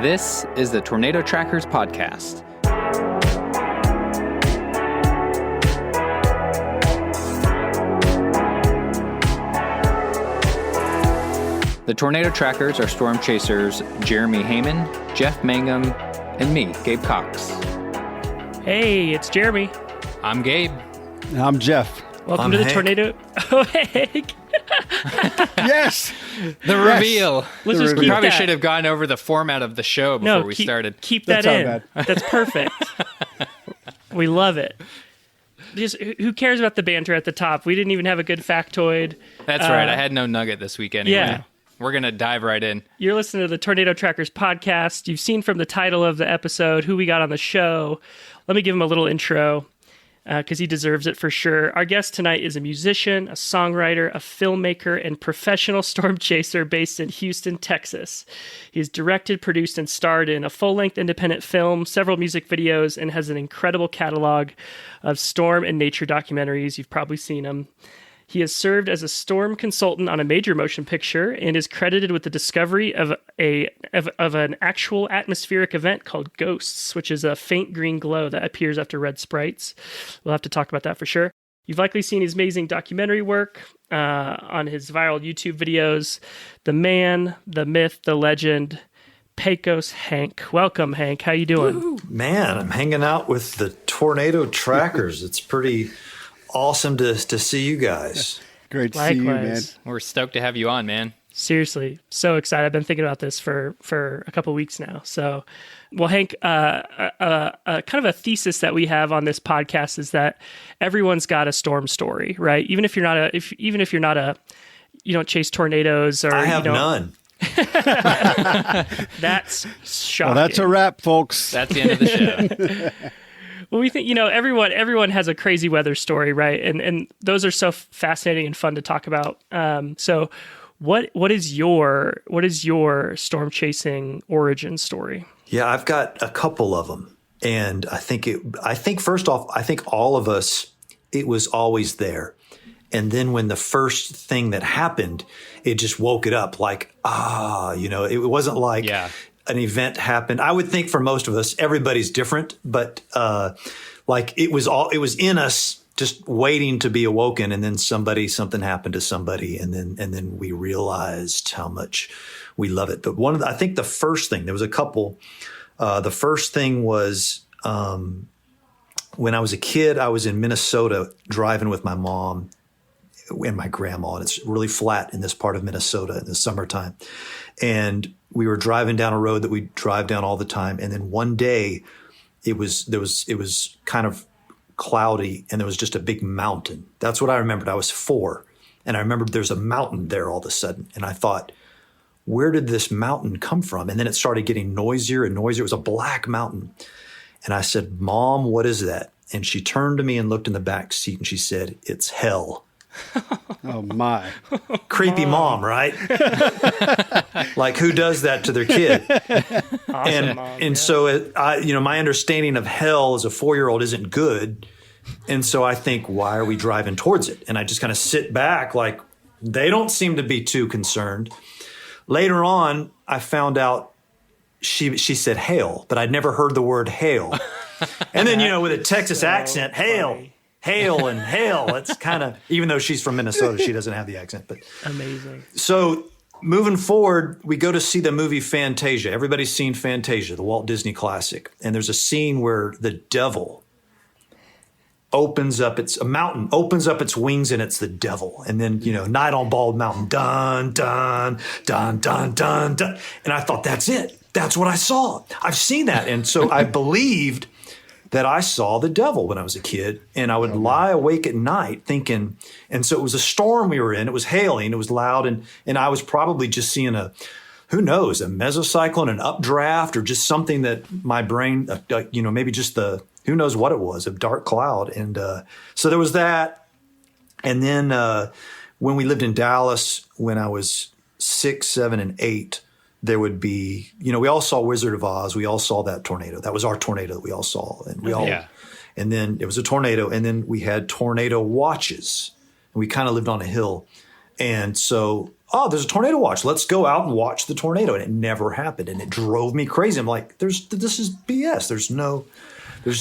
This is the Tornado Trackers podcast. The Tornado Trackers are storm chasers Jeremy Heyman, Jeff Mangum, and me, Gabe Cox. Hey, it's Jeremy. I'm Gabe. I'm Jeff. Welcome to the Hank. Tornado. Oh, Hank. Yes. The reveal. Let's The just reveal. keep Probably that. should have gone over the format of the show before we started. Keep that That's in. all bad. That's perfect. We love it. Just who cares about the banter at the top? We didn't even have a good factoid. That's right. I had no nugget this week anyway. Yeah. We're going to dive right in. You're listening to the Tornado Trackers podcast. You've seen from the title of the episode who we got on the show. Let me give him a little intro because he deserves it for sure. Our guest tonight is a musician, a songwriter, a filmmaker, and professional storm chaser based in Houston, Texas. He's directed, produced, and starred in a full-length independent film, several music videos, and has an incredible catalog of storm and nature documentaries. You've probably seen them. He has served as a storm consultant on a major motion picture and is credited with the discovery of an actual atmospheric event called Ghosts, which is a faint green glow that appears after red sprites. We'll have to talk about that for sure. You've likely seen his amazing documentary work on his viral YouTube videos. The man, the myth, the legend, Pecos Hank. Welcome, Hank. How you doing? Man, I'm hanging out with the Tornado Trackers. It's pretty awesome to see you guys. Great to see you, man. Likewise. We're stoked to have you on, man. Seriously, so excited. I've been thinking about this for a couple of weeks now. So, well, Hank, kind of a thesis that we have on this podcast is that everyone's got a storm story, right? Even if you're not you don't chase tornadoes or I have you don't, none. That's shocking. Well, that's a wrap, folks. That's the end of the show. Well, we think, everyone has a crazy weather story, right? And those are so fascinating and fun to talk about. So what is your storm chasing origin story? Yeah, I've got a couple of them. And I think first off, I think all of us, it was always there. And then when the first thing that happened, it just woke it up like, it wasn't like an event happened. I would think for most of us, everybody's different, but it was in us just waiting to be awoken. And then something happened to somebody. And then we realized how much we love it. But I think the first thing, there was a couple, the first thing was, when I was a kid, I was in Minnesota driving with my mom and my grandma, and it's really flat in this part of Minnesota in the summertime. And we were driving down a road that we drive down all the time. And then one day it was kind of cloudy and there was just a big mountain. That's what I remembered. I was 4. And I remembered there's a mountain there all of a sudden. And I thought, where did this mountain come from? And then it started getting noisier and noisier. It was a black mountain. And I said, Mom, what is that? And she turned to me and looked in the back seat and she said, it's hell. Oh, my. Creepy mom, right? Like, who does that to their kid? Awesome, Mom, So my understanding of hell as a 4-year-old isn't good. And so I think, why are we driving towards it? And I just kind of sit back like, they don't seem to be too concerned. Later on, I found out she said hail, but I'd never heard the word hail. And then, with a Texas accent, hail. Hail and hail. It's kind of, even though she's from Minnesota, she doesn't have the accent. But Amazing. so moving forward, we go to see the movie Fantasia. Everybody's seen Fantasia, the Walt Disney classic. And there's a scene where the devil opens up its wings and it's the devil. And then, Night on Bald Mountain, dun, dun, dun, dun, dun, dun. And I thought, that's it. That's what I saw. I've seen that. And so I believed that I saw the devil when I was a kid, and I would lie awake at night thinking, and so it was a storm we were in, it was hailing, it was loud, and I was probably just seeing a mesocyclone, an updraft, or just something that my brain, maybe just who knows what it was, a dark cloud. And so there was that. And then when we lived in Dallas, when I was 6, 7, and 8, there would be, we all saw Wizard of Oz. We all saw that tornado. That was our tornado that we all saw. And and then it was a tornado. And then we had tornado watches. And we kind of lived on a hill. And so oh, there's a tornado watch. Let's go out and watch the tornado. And it never happened. And it drove me crazy. I'm like, this is BS. There's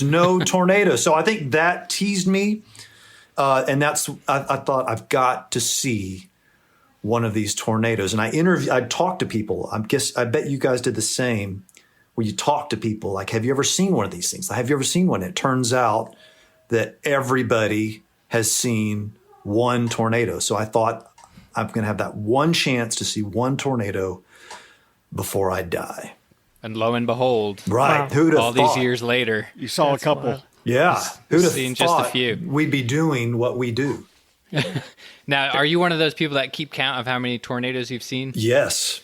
no tornado. So I think that teased me. And I thought I've got to see one of these tornadoes. And I talked to people. I bet you guys did the same, where you talk to people like, have you ever seen one of these things? Have you ever seen one? And it turns out that everybody has seen one tornado. So I thought I'm going to have that one chance to see one tornado before I die. And lo and behold, right? Wow. Who'd have all thought? these years later, You saw That's a couple. wild. Yeah, who'd have seen thought just a few. we'd be doing what we do? Now, are you one of those people that keep count of how many tornadoes you've seen? Yes.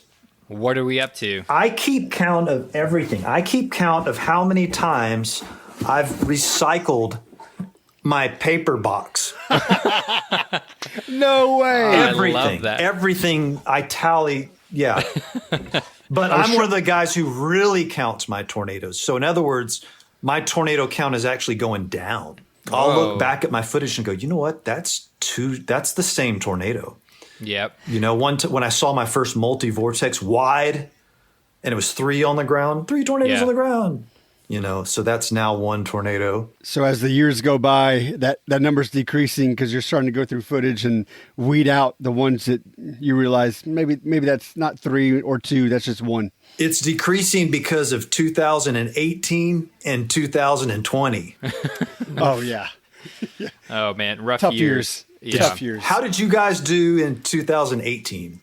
What are we up to? I keep count of everything. I keep count of how many times I've recycled my paper box. No way. I Everything. love that. Everything I tally. Yeah. But I'm one of the guys who really counts my tornadoes. So in other words, my tornado count is actually going down. I'll Whoa. look back at my footage and go, you know what? That's the same tornado. Yep. You know, when I saw my first multi-vortex wide, and it was 3 on the ground, 3 tornadoes Yeah. on the ground. You know, so that's now 1 tornado. So as the years go by, that number's decreasing because you're starting to go through footage and weed out the ones that you realize maybe that's not 3 or 2, that's just 1. It's decreasing because of 2018 and 2020. Oh yeah, Oh man, rough tough years. years. Yeah. Tough years. How did you guys do in 2018?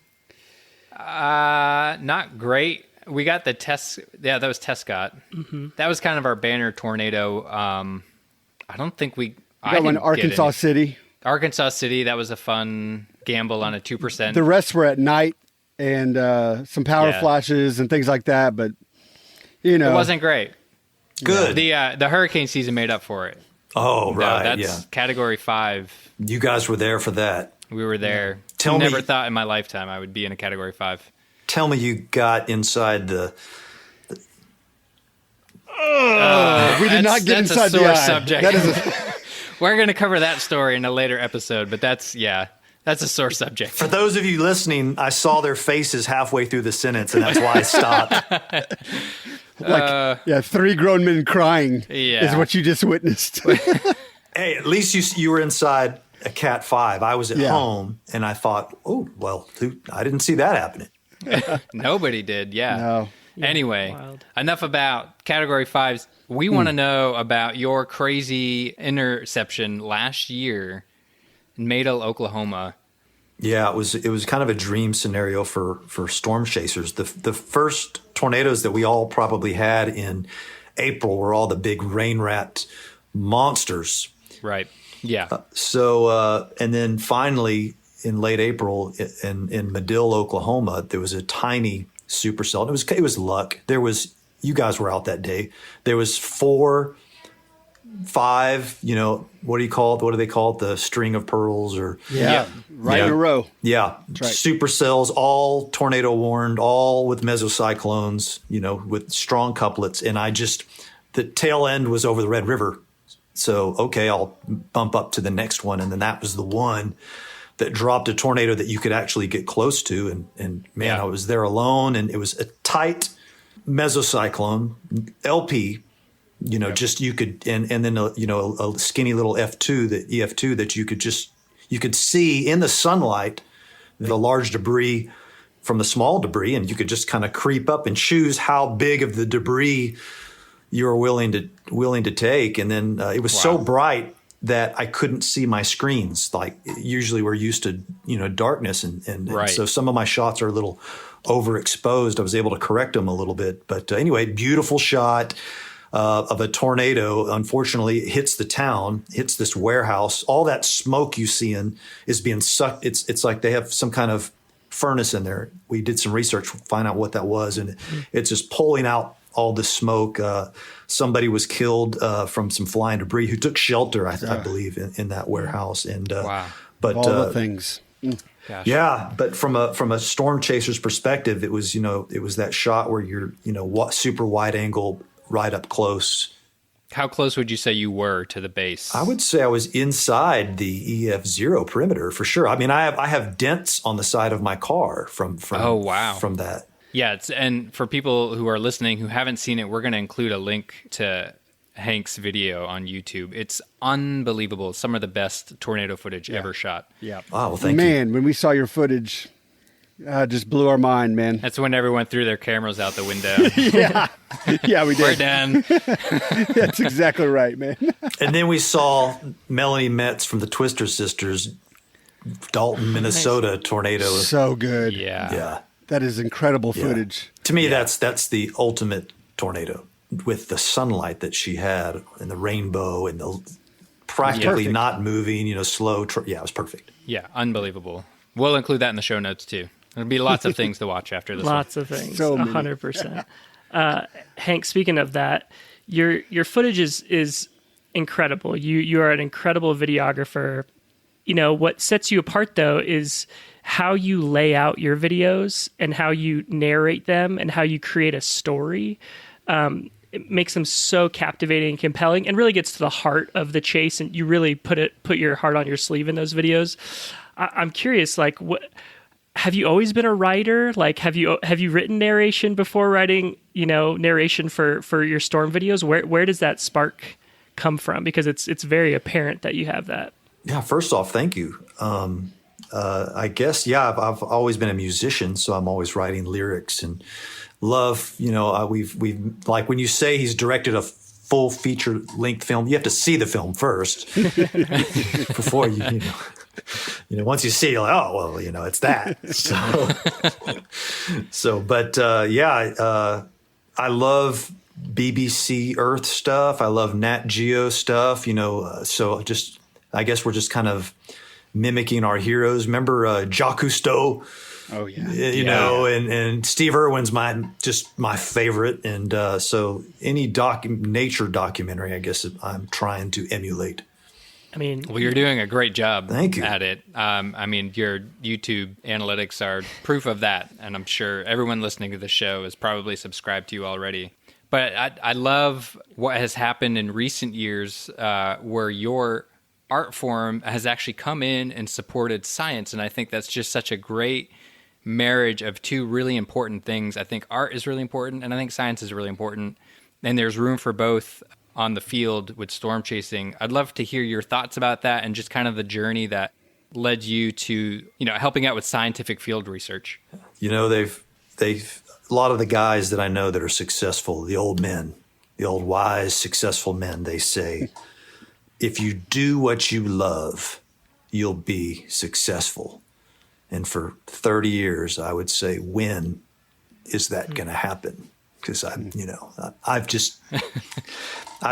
Not great. We got the test. Yeah, that was Tescott. Mm-hmm. That was kind of our banner tornado. I don't think we. You got one in Arkansas City. Arkansas City. That was a fun gamble on a 2%. The rest were at night and some power Yeah. flashes and things like that. But you know, It wasn't great. Good. The hurricane season made up for it. Oh, No, right. that's Yeah. Category 5. You guys were there for that. We were there. Tell me- Never thought in my lifetime I would be in a Category 5. Tell me you got inside the. we did not get That's inside a sore the eye. subject. That is We're going to cover that story in a later episode, but that's a sore subject. For those of you listening, I saw their faces halfway through the sentence, and that's why I stopped. yeah, 3 grown men crying Yeah. is what you just witnessed. Hey, at least you were inside a Cat 5. I was at Yeah. home, and I thought, oh, well, I didn't see that happening. Nobody did, yeah. No. Anyway, wild. enough about Category 5s. We want to know about your crazy interception last year in Madel, Oklahoma. Yeah, it was kind of a dream scenario for storm chasers. The first tornadoes that we all probably had in April were all the big rain-wrapped monsters. Right. Yeah. So, and then finally in late April in Medill, Oklahoma, there was a tiny supercell. It was luck. You guys were out that day. There was 4, 5, what do they call it? The string of pearls or Yeah, right in Yeah. a row. yeah, right. supercells, all tornado warned, all with mesocyclones, with strong couplets. And the tail end was over the Red River. So, okay, I'll bump up to the next one. And then that was the one that dropped a tornado that you could actually get close to. And man, Yeah. I was there alone, and it was a tight mesocyclone, LP, just you could, and then, a skinny little EF2 that you could see in the sunlight, the large debris from the small debris, and you could just kind of creep up and choose how big of the debris you were willing to take. And then it was so bright that I couldn't see my screens. Like usually we're used to, darkness and Right. so some of my shots are a little overexposed. I was able to correct them a little bit, but anyway, beautiful shot of a tornado. Unfortunately, it hits the town, hits this warehouse. All that smoke you see is being sucked. It's like they have some kind of furnace in there. We did some research to find out what that was, and it's just pulling out all the smoke. Somebody was killed from some flying debris who took shelter, I believe, in that warehouse. And Wow. but All the things. Gosh. yeah, but from a storm chaser's perspective, it was that shot where you're super wide angle, right up close, how close would you say you were to the base? I would say I was inside the EF0 perimeter for sure. I mean, I have dents on the side of my car from Oh, wow. from that. Yeah, and for people who are listening who haven't seen it, we're going to include a link to Hank's video on YouTube. It's unbelievable. Some of the best tornado footage ever shot. Yeah. Oh, well, thank you. Man, when we saw your footage, just blew our mind, man. That's when everyone threw their cameras out the window. Yeah, we We're did. done. That's exactly right, man. And then we saw Melanie Metz from the Twister Sisters, Dalton, Minnesota tornado. So good. Yeah. That is incredible footage. To me, that's the ultimate tornado with the sunlight that she had and the rainbow and the practically Perfect. not moving, slow. Yeah, it was perfect. Yeah, unbelievable. We'll include that in the show notes too. There'll be lots of things to watch after this. Lots of things. So many. 100%. Hank, speaking of that, your footage is incredible. You are an incredible videographer. What sets you apart though is how you lay out your videos and how you narrate them and how you create a story. It makes them so captivating and compelling and really gets to the heart of the chase. And you really put your heart on your sleeve in those videos. I'm curious, like, what have you always been a writer? Like, have you written narration before writing, narration for your storm videos? Where does that spark come from? Because it's very apparent that you have that. Yeah, first off, thank you. I guess, I've always been a musician, so I'm always writing lyrics and love, we've like when you say he's directed a full feature length film, you have to see the film first before once you see it, you're like, oh, well, it's that. I love BBC Earth stuff. I love Nat Geo stuff, I guess we're just kind of mimicking our heroes. Remember Jacques Cousteau? Oh, yeah. And Steve Irwin's my favorite. And so any nature documentary, I guess I'm trying to emulate. I mean, Well, you're doing a great job Thank you. at it. Your YouTube analytics are proof of that. And I'm sure everyone listening to the show is probably subscribed to you already. But I love what has happened in recent years where your art form has actually come in and supported science. And I think that's just such a great marriage of two really important things. I think art is really important, and I think science is really important. And there's room for both on the field with storm chasing. I'd love to hear your thoughts about that and just kind of the journey that led you to, helping out with scientific field research. They've a lot of the guys that I know that are successful, the old men, the old wise, successful men, they say, if you do what you love, you'll be successful. And for 30 years, I would say, when is that going to happen? Because I've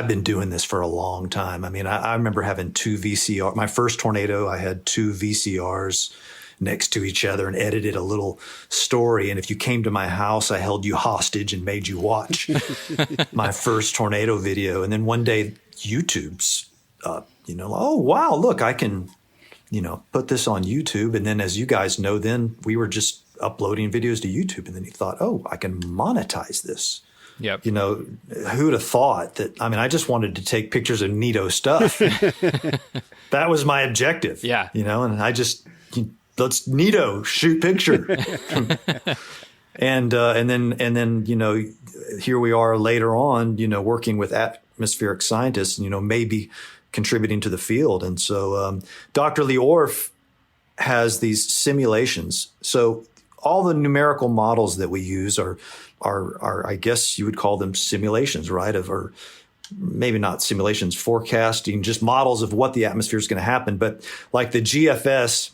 been doing this for a long time. I mean, I remember having two VCR. My first tornado, I had two VCRs next to each other and edited a little story. And if you came to my house, I held you hostage and made you watch my first tornado video. And then one day, YouTube's up, oh, wow, look, I can, put this on YouTube. And then as you guys know, then we were just uploading videos to YouTube. And then you thought, oh, I can monetize this. Yep. Who'd have thought that? I mean, I just wanted to take pictures of neato stuff. That was my objective. Yeah. And I just, let's neato shoot picture. and then, here we are later on, working with atmospheric scientists, maybe contributing to the field. And so Dr. Lee Orff has these simulations. So all the numerical models that we use are I guess you would call them simulations, right? Or maybe not simulations, forecasting, just models of what the atmosphere is going to happen. But like the GFS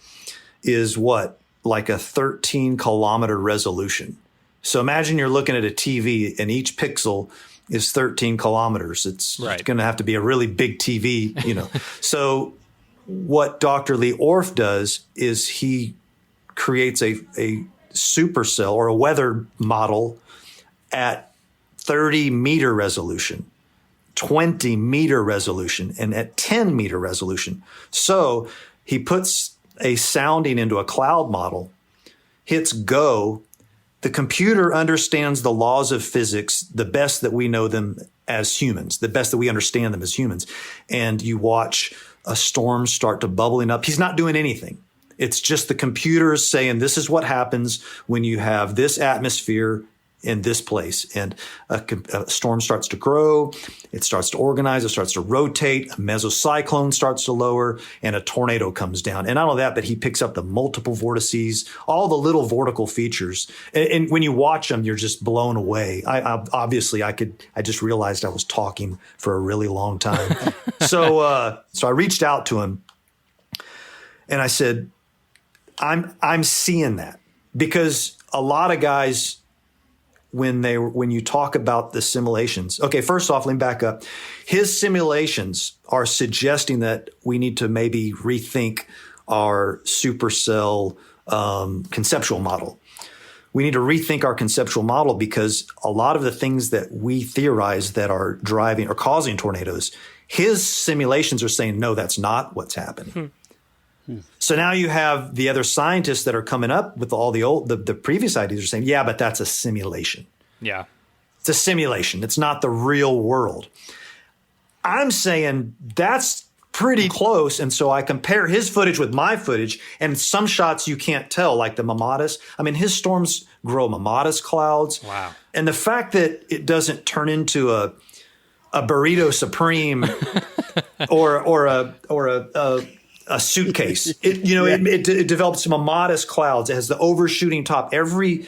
is like a 13-kilometer resolution. So imagine you're looking at a TV and each pixel is 13 kilometers. It's going to have to be a really big TV, So what Dr. Lee Orff does is he creates a supercell or a weather model at 30-meter resolution, 20-meter resolution, and at 10-meter resolution. So he puts a sounding into a cloud model, hits go. The computer understands the laws of physics the best that we know them as humans, the best that we understand them as humans. And you watch a storm start to bubbling up. He's not doing anything. It's just the computers saying this is what happens when you have this atmosphere in this place. And a storm starts to grow. It starts to organize. It starts to rotate. A mesocyclone starts to lower and a tornado comes down. And not only that, but he picks up the multiple vortices, all the little vortical features. And when you watch them, you're just blown away. I just realized I was talking for a really long time. So I reached out to him and I said, I'm seeing that, because a lot of guys, when you talk about the simulations, okay, first off, let me back up. His simulations are suggesting that we need to maybe rethink our supercell conceptual model. We need to rethink our conceptual model, because a lot of the things that we theorize that are driving or causing tornadoes, his simulations are saying, no, that's not what's happening. So now you have the other scientists that are coming up with all the previous ideas are saying, yeah, but that's a simulation. Yeah. It's a simulation. It's not the real world. I'm saying that's pretty close. And so I compare his footage with my footage, and some shots you can't tell, like the Mamadas. I mean, his storms grow Mamadas clouds. Wow. And the fact that it doesn't turn into a burrito supreme or a suitcase. It develops some Mamadas clouds. It has the overshooting top. Every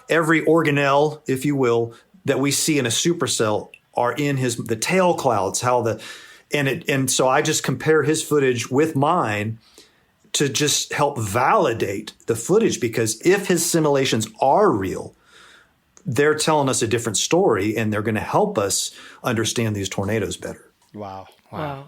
organelle, if you will, that we see in a supercell are in the tail clouds. And so I just compare his footage with mine to just help validate the footage, because if his simulations are real, they're telling us a different story, and they're going to help us understand these tornadoes better. Wow.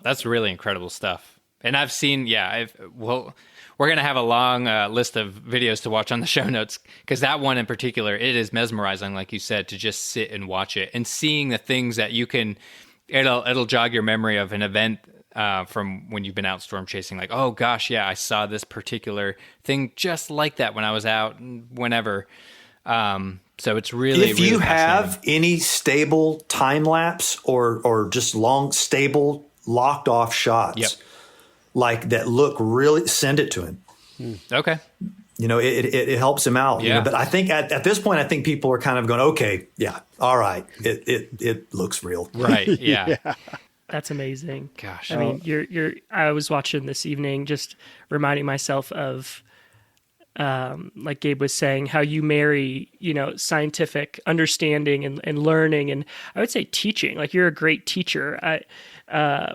That's really incredible stuff. And I've seen, we're going to have a long list of videos to watch on the show notes, because that one in particular, it is mesmerizing, like you said, to just sit and watch it and seeing the things that you can, it'll jog your memory of an event from when you've been out storm chasing, like, oh gosh, yeah, I saw this particular thing just like that when I was out, whenever. So it's really, if you have any stable time lapse or just long, stable, locked off shots, like that look really, send it to him. Okay. It helps him out. Yeah. But I think at this point, I think people are kind of going, okay, yeah, all right. It looks real. Right. Yeah. That's amazing. Gosh. I mean, I was watching this evening, just reminding myself of, like Gabe was saying, how you marry, scientific understanding and learning, and I would say teaching. Like, you're a great teacher. I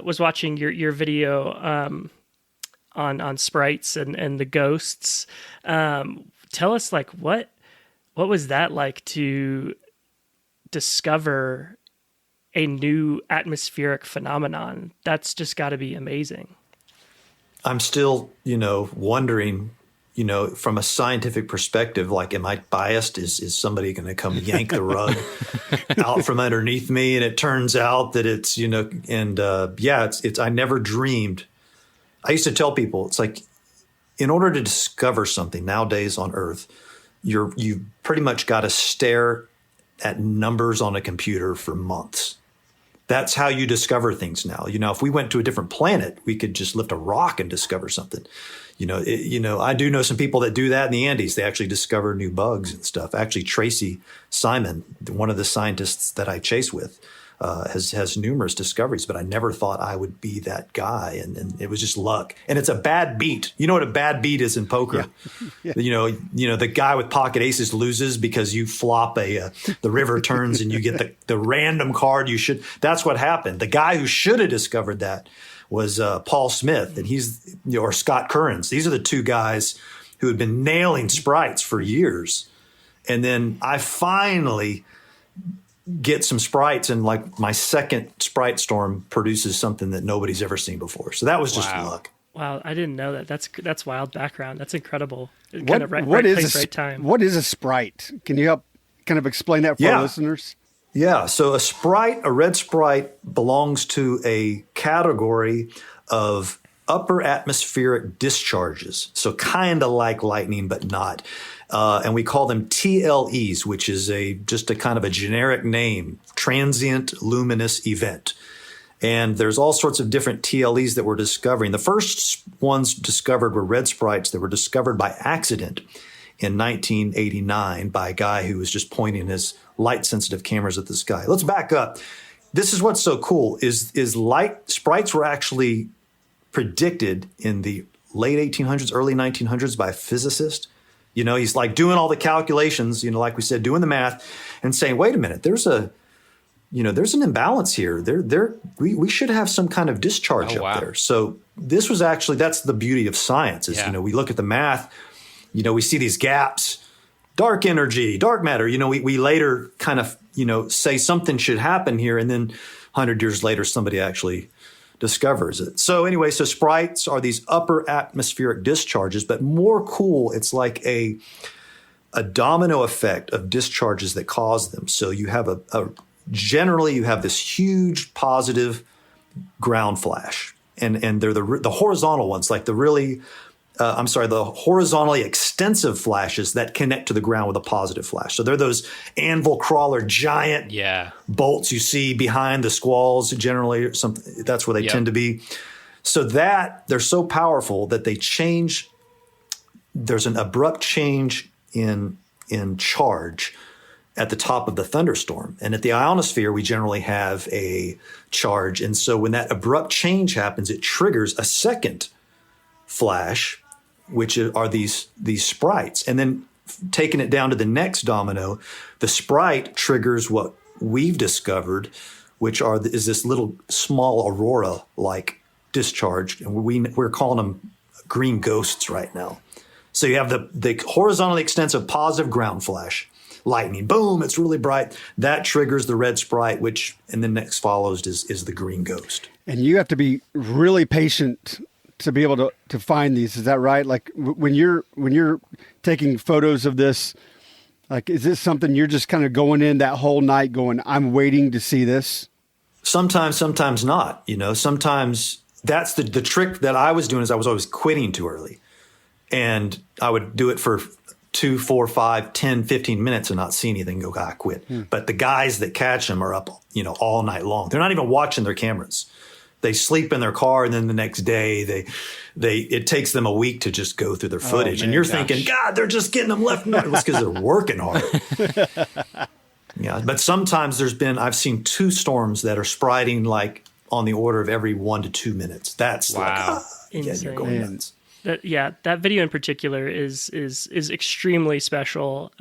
was watching your video on sprites and the ghosts. Tell us, like, what was that like to discover a new atmospheric phenomenon? That's just got to be amazing. I'm still, wondering, from a scientific perspective, like, am I biased? Is somebody going to come yank the rug out from underneath me? And it turns out that it's, it's, I never dreamed. I used to tell people, it's like, in order to discover something nowadays on Earth, you pretty much got to stare at numbers on a computer for months. That's how you discover things now. If we went to a different planet, we could just lift a rock and discover something. I do know some people that do that in the Andes. They actually discover new bugs and stuff. Actually, Tracy Simon, one of the scientists that I chase with, has numerous discoveries, but I never thought I would be that guy. And it was just luck. And it's a bad beat. You know what a bad beat is in poker? Yeah. The guy with pocket aces loses because you flop the river turns and you get the random card you should. That's what happened. The guy who should have discovered that was Paul Smith, and or Scott Currens. These are the two guys who had been nailing sprites for years. And then I finally get some sprites, and like my second sprite storm produces something that nobody's ever seen before. So that was just luck. Wow, I didn't know that. That's wild background. That's incredible. Right place, right time. What is a sprite? Can you help kind of explain that for our listeners? Yeah, so a red sprite belongs to a category of upper atmospheric discharges. So kind of like lightning, but not. And we call them TLEs, which is just a kind of a generic name, transient luminous event. And there's all sorts of different TLEs that we're discovering. The first ones discovered were red sprites that were discovered by accident in 1989 by a guy who was just pointing his light-sensitive cameras at the sky. Let's back up. This is what's so cool is light sprites were actually predicted in the late 1800s, early 1900s by a physicist. You know, he's like doing all the calculations, you know, like we said, doing the math and saying, wait a minute, there's an imbalance here. We should have some kind of discharge up there. So this was actually, that's the beauty of science is, you know, we look at the math, you know, we see these gaps, dark energy, dark matter, you know, we later kind of, you know, say something should happen here. And then 100 years later, somebody actually discovers it. So anyway, so sprites are these upper atmospheric discharges, but more cool, it's like a domino effect of discharges that cause them. So you have generally you have this huge positive ground flash, and they're the horizontal ones, like the horizontally extensive flashes that connect to the ground with a positive flash. So they're those anvil crawler giant bolts you see behind the squalls generally, or something. That's where they tend to be. So that they're so powerful that they change. There's an abrupt change in charge at the top of the thunderstorm. And at the ionosphere, we generally have a charge. And so when that abrupt change happens, it triggers a second flash, which are these sprites. And then taking it down to the next domino, the sprite triggers what we've discovered, which is this little small aurora-like discharge. And we're calling them green ghosts right now. So you have the horizontally extensive positive ground flash, lightning, boom, it's really bright. That triggers the red sprite, and then next follows is the green ghost. And you have to be really patient to be able to find these. Is that right? Like when you're taking photos of this, like, is this something you're just kind of going in that whole night going, I'm waiting to see this? Sometimes not, you know, sometimes that's the trick that I was doing is I was always quitting too early, and I would do it for 2, 4, 5, 10, 15 minutes and not see anything, go, I quit. But the guys that catch them are up, you know, all night long. They're not even watching their cameras. They sleep in their car, and then the next day it takes them a week to just go through their footage. And you're thinking, God, they're just getting them left and right. It's because they're working hard. Yeah, but sometimes I've seen 2 storms that are spriting like on the order of every 1 to 2 minutes. That's insane. You're going nuts. That video in particular is extremely special.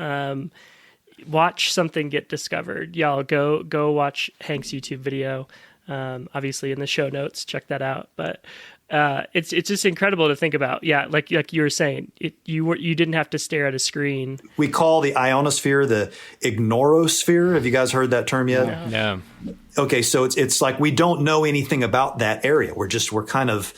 Watch something get discovered. Y'all go watch Hank's YouTube video. Obviously in the show notes, check that out. But it's just incredible to think about. Yeah, like you were saying, you didn't have to stare at a screen. We call the ionosphere the ignorosphere. Have you guys heard that term yet? No. Okay, so it's like we don't know anything about that area. We're kind of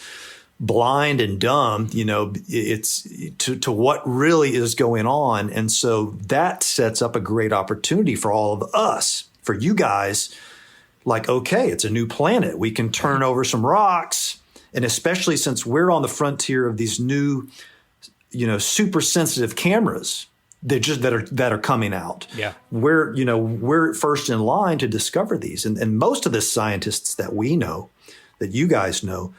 blind and dumb, you know, it's to what really is going on. And so that sets up a great opportunity for all of us, for you guys. Like, okay, it's a new planet. We can turn over some rocks. And especially since we're on the frontier of these new, you know, super sensitive cameras that are coming out. Yeah. We're first in line to discover these. And most of the scientists that we know, that you guys know,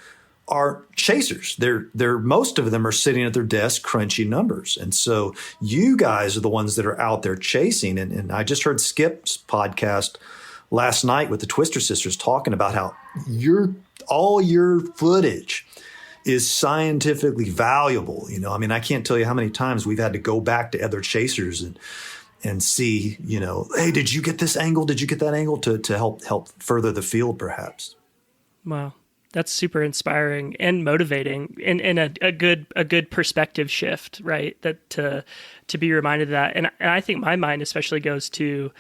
are chasers. They're most of them are sitting at their desk crunching numbers. And so you guys are the ones that are out there chasing. And I just heard Skip's podcast last night with the Twister sisters talking about how all your footage is scientifically valuable. You know, I mean, I can't tell you how many times we've had to go back to other chasers and see, you know, hey, did you get this angle? Did you get that angle to help further the field, perhaps? Wow. That's super inspiring and motivating, and a good perspective shift, right? That to be reminded of that. And I think my mind especially goes to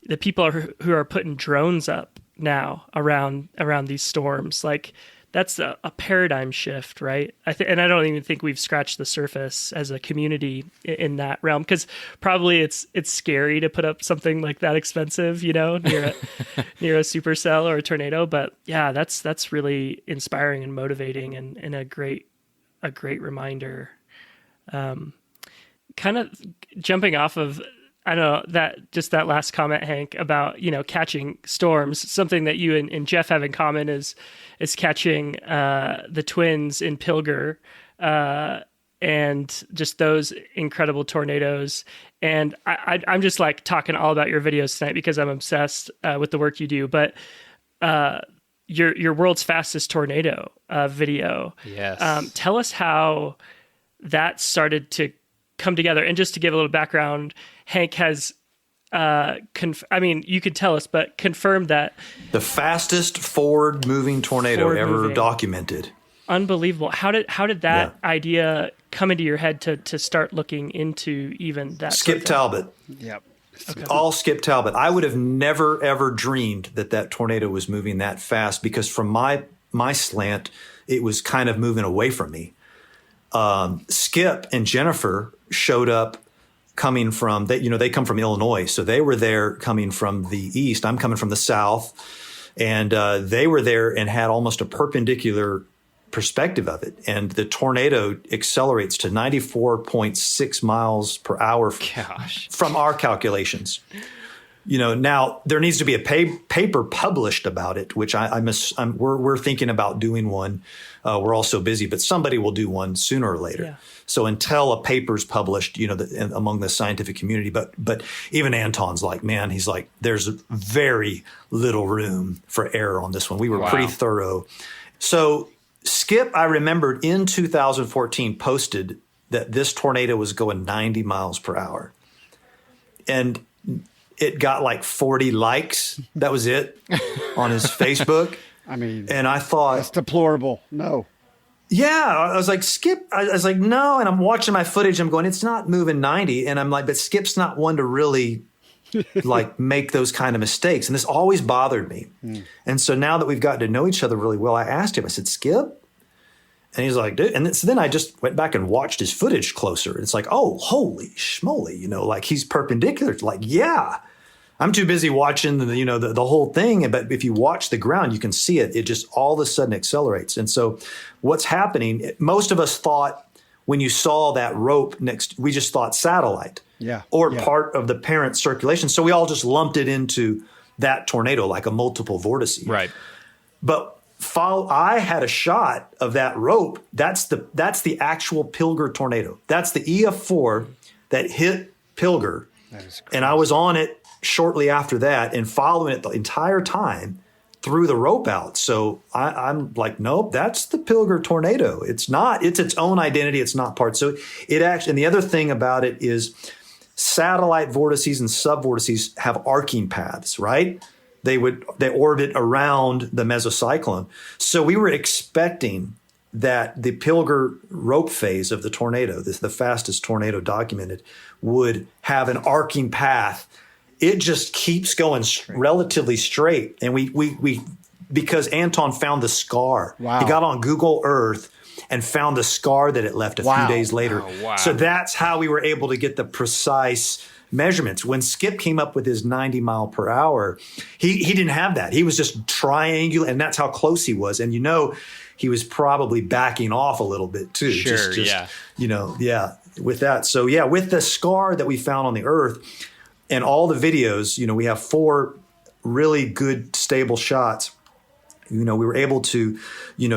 the people who are putting drones up now around these storms. Like, that's a paradigm shift, right? And I don't even think we've scratched the surface as a community in that realm, because probably it's scary to put up something like that expensive, near a supercell or a tornado. But yeah, that's really inspiring and motivating, and a great reminder. Kind of jumping off of, I don't know, that last comment, Hank, about, catching storms. Something that you and Jeff have in common is catching the twins in Pilger, and just those incredible tornadoes. And I'm just like talking all about your videos tonight because I'm obsessed with the work you do. But your world's fastest tornado video. Yes. Tell us how that started to come together. And just to give a little background, Hank has, you could tell us, but confirmed that the fastest forward moving tornado ever documented. Unbelievable. How did that idea come into your head to start looking into even that? Skip Talbot. Yep. Okay. All Skip Talbot. I would have never, ever dreamed that tornado was moving that fast, because from my slant, it was kind of moving away from me. Skip and Jennifer showed up coming from, they come from Illinois. So they were there coming from the east. I'm coming from the south. And they were there and had almost a perpendicular perspective of it. And the tornado accelerates to 94.6 miles per hour from our calculations. Now there needs to be a paper published about it, which we're thinking about doing one. We're all so busy, but somebody will do one sooner or later. Yeah. So until a paper's published, among the scientific community, but even Anton's like, man, he's like, there's very little room for error on this one. We were pretty thorough. So Skip, I remembered in 2014 posted that this tornado was going 90 miles per hour. And it got like 40 likes. That was it on his Facebook. And I thought, that's deplorable. No. Yeah. I was like, Skip, I was like, no. And I'm watching my footage. I'm going, it's not moving 90. And I'm like, but Skip's not one to really like make those kind of mistakes. And this always bothered me. And so now that we've gotten to know each other really well, I asked him, I said, Skip? And he's like, dude. And so then I just went back and watched his footage closer. It's like, oh, holy schmoly, like he's perpendicular. It's like, yeah. I'm too busy watching the whole thing. But if you watch the ground, you can see it. It just all of a sudden accelerates. And so what's happening, most of us thought when you saw that rope we just thought satellite part of the parent circulation. So we all just lumped it into that tornado, like a multiple vortice. Right. But I had a shot of that rope. That's the actual Pilger tornado. That's the EF4 that hit Pilger. That is crazy. And I was on it shortly after that and following it the entire time through the rope out. So I'm like, nope, that's the Pilger tornado. It's not. It's its own identity. It's not part. So it actually, and the other thing about it is satellite vortices and subvortices have arcing paths, right? They orbit around the mesocyclone. So we were expecting that the Pilger rope phase of the tornado, the fastest tornado documented, would have an arcing path. It just keeps going relatively straight. And we because Anton found the scar. Wow. He got on Google Earth and found the scar that it left a few days later. Oh, wow. So that's how we were able to get the precise measurements. When Skip came up with his 90 mile per hour, he didn't have that. He was just triangular, and that's how close he was. And he was probably backing off a little bit too. Sure, With that. So with the scar that we found on the Earth and all the videos, we have 4 really good stable shots. We were able to,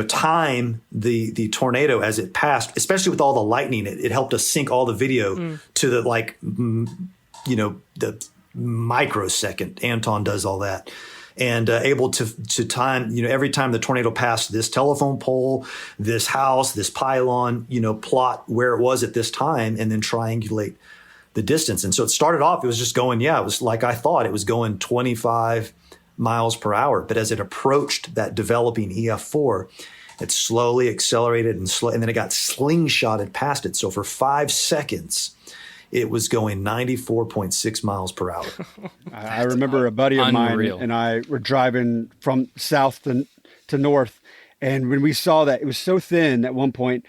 time the tornado as it passed, especially with all the lightning. It helped us sync all the video to the microsecond. Anton does all that. And able to time, every time the tornado passed this telephone pole, this house, this pylon, plot where it was at this time, and then triangulate the distance. And so it started off, it was just going, it was like I thought, it was going 25 miles per hour. But as it approached that developing EF4, it slowly accelerated and then it got slingshotted past it. So for 5 seconds, it was going 94.6 miles per hour. I remember a buddy of mine and I were driving from south to north, And when we saw that, it was so thin at one point,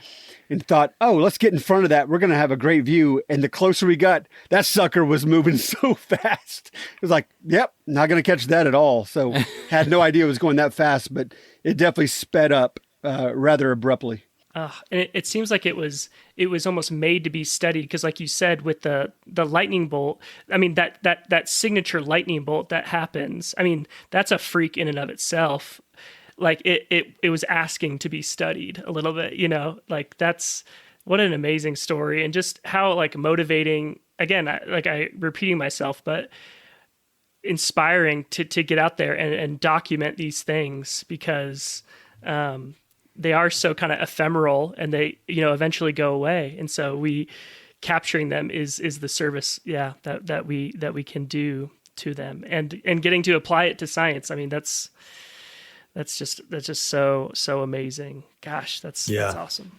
and thought, oh, let's get in front of that. We're going to have a great view. And the closer we got, that sucker was moving so fast. It was like, yep, not going to catch that at all. So had no idea it was going that fast, but it definitely sped up rather abruptly. And it seems like it was almost made to be studied because, like you said, with the lightning bolt, I mean that signature lightning bolt that happens. I mean, that's a freak in and of itself. Like it was asking to be studied a little bit, you know. Like that's what an amazing story, and just how like motivating. Again, I repeating myself, but inspiring to get out there and document these things because. They are so kind of ephemeral and they, you know, eventually go away. And so capturing them is the service, that we can do to them and getting to apply it to science. I mean, that's just so amazing. Gosh, that's awesome.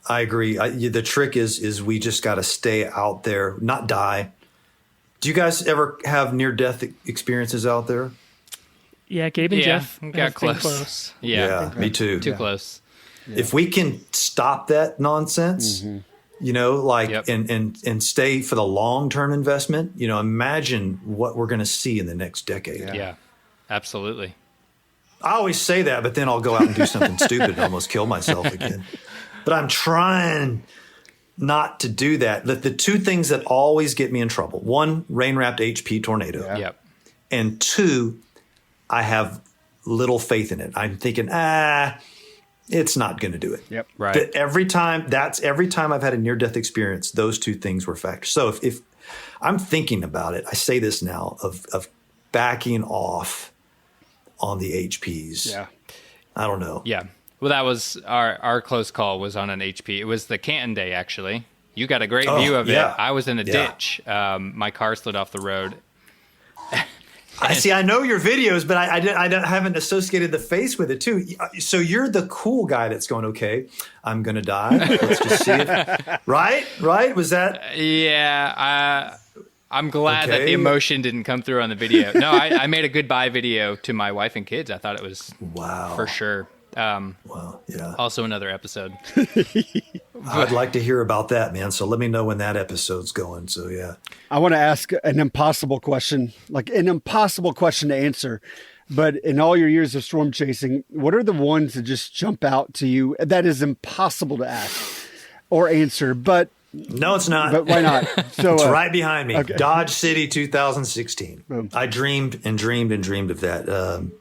I agree. The trick is we just got to stay out there, not die. Do you guys ever have near-death experiences out there? Yeah, Gabe and Jeff got close. Yeah, me too. Too close. Yeah. If we can stop that nonsense, you know, like and stay for the long-term investment, you know, imagine what we're going to see in the next decade. Yeah, absolutely. I always say that, but then I'll go out and do something stupid and almost kill myself again. But I'm trying not to do that. The two things that always get me in trouble: one, rain-wrapped HP tornado. Yeah. Yep. And two, I have little faith in it. I'm thinking, it's not going to do it. Yep. Right. But every time I've had a near-death experience, those two things were factors. So if I'm thinking about it, I say this now of backing off on the HPs. Yeah. I don't know. Yeah. Well, that was our close call was on an HP. It was the Canton Day, actually. You got a great view of it. I was in a ditch. My car slid off the road. I know your videos, but I haven't associated the face with it too. So you're the cool guy that's going, okay, I'm going to die. Let's just see it. Right? Was that? Yeah. I'm glad that the emotion didn't come through on the video. No, I made a goodbye video to my wife and kids. I thought it was for sure. Wow. Yeah. Also another episode. I'd like to hear about that, man. So let me know when that episode's going. So yeah. I want to ask an impossible question, like an impossible question to answer. But in all your years of storm chasing, what are the ones that just jump out to you that is impossible to ask or answer? But no, it's not. But why not? So it's right behind me. Okay. Dodge City 2016. Boom. I dreamed of that.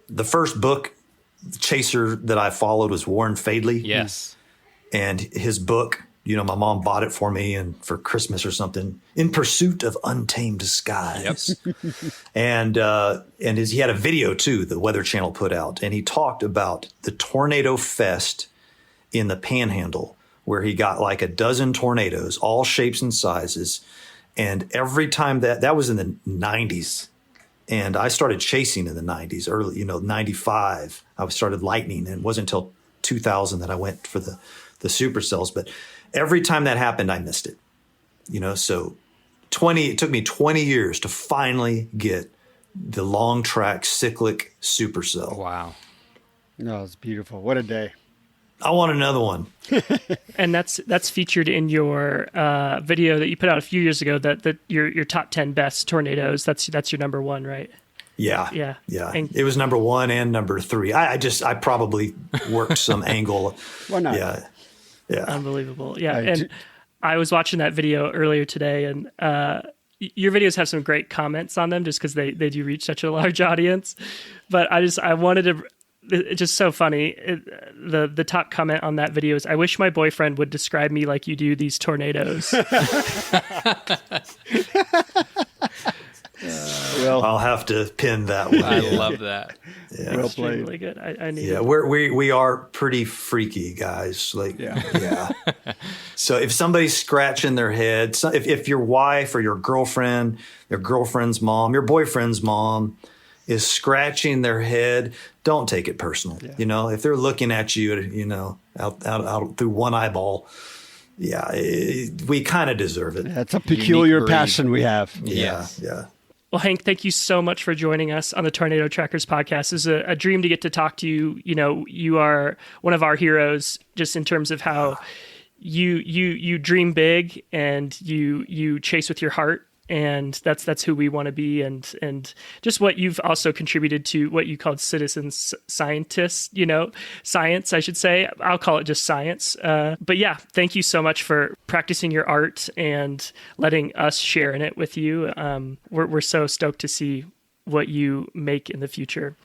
The first book chaser that I followed was Warren Fadley. Yes. And his book, you know, my mom bought it for me and for Christmas or something, In Pursuit of Untamed Skies. Yep. and he had a video too, the Weather Channel put out, and he talked about the tornado fest in the Panhandle, where he got like a dozen tornadoes, all shapes and sizes. And every time that was in the 90s. And I started chasing in the 90s, early, 95. I started lightning, and it wasn't until 2000 that I went for the supercells. But every time that happened, I missed it. So it took me 20 years to finally get the long track cyclic supercell. Wow. No, it's beautiful. What a day. I want another one. And that's featured in your video that you put out a few years ago. That your top 10 best tornadoes. That's your number one, right? Yeah. And it was number one and number three. I probably worked some angle. Why not? Yeah. Unbelievable. Yeah. And I was watching that video earlier today, and your videos have some great comments on them, just because they do reach such a large audience. But I wanted to. It's just so funny. The top comment on that video is, "I wish my boyfriend would describe me like you do these tornadoes." Well, I'll have to pin that one. I love that. Yeah. Well played. Really good. I need. Yeah, we are pretty freaky guys. Yeah. So if somebody's scratching their head, if your wife or your girlfriend, your girlfriend's mom, your boyfriend's mom is scratching their head, don't take it personal. Yeah. If they're looking at you, out through one eyeball, we kind of deserve it. That's a peculiar passion we have. Yeah. Well, Well, Hank, thank you so much for joining us on the Tornado Trackers podcast. It's a dream to get to talk to you. You know, you are one of our heroes just in terms of how you dream big and you chase with your heart. And that's who we want to be, and just what you've also contributed to what you called citizen scientists, science, I should say. I'll call it just science. But yeah, thank you so much for practicing your art and letting us share in it with you. We're so stoked to see what you make in the future.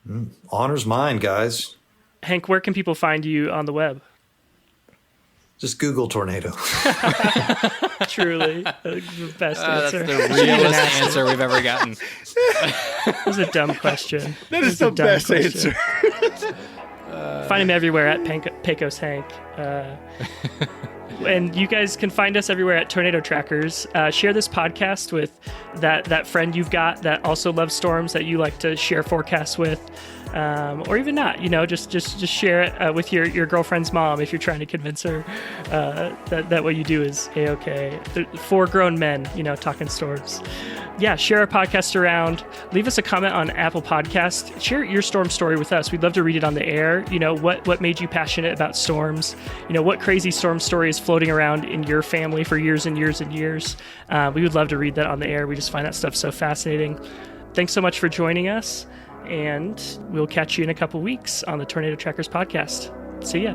Honor's mine, guys. Hank, where can people find you on the web? Just Google tornado. Truly, the best answer. That's the realest answer we've ever gotten. That was a dumb question. That is the best answer. Find him everywhere at Pecos Hank. And you guys can find us everywhere at Tornado Trackers. Share this podcast with that friend you've got that also loves storms that you like to share forecasts with. Or even not, just share it with your girlfriend's mom if you're trying to convince her that what you do is A-okay. 4 grown men, talking storms. Yeah, share our podcast around. Leave us a comment on Apple Podcast. Share your storm story with us. We'd love to read it on the air. What made you passionate about storms? What crazy storm story is floating around in your family for years and years and years? We would love to read that on the air. We just find that stuff so fascinating. Thanks so much for joining us. And we'll catch you in a couple weeks on the Tornado Trackers podcast. See ya.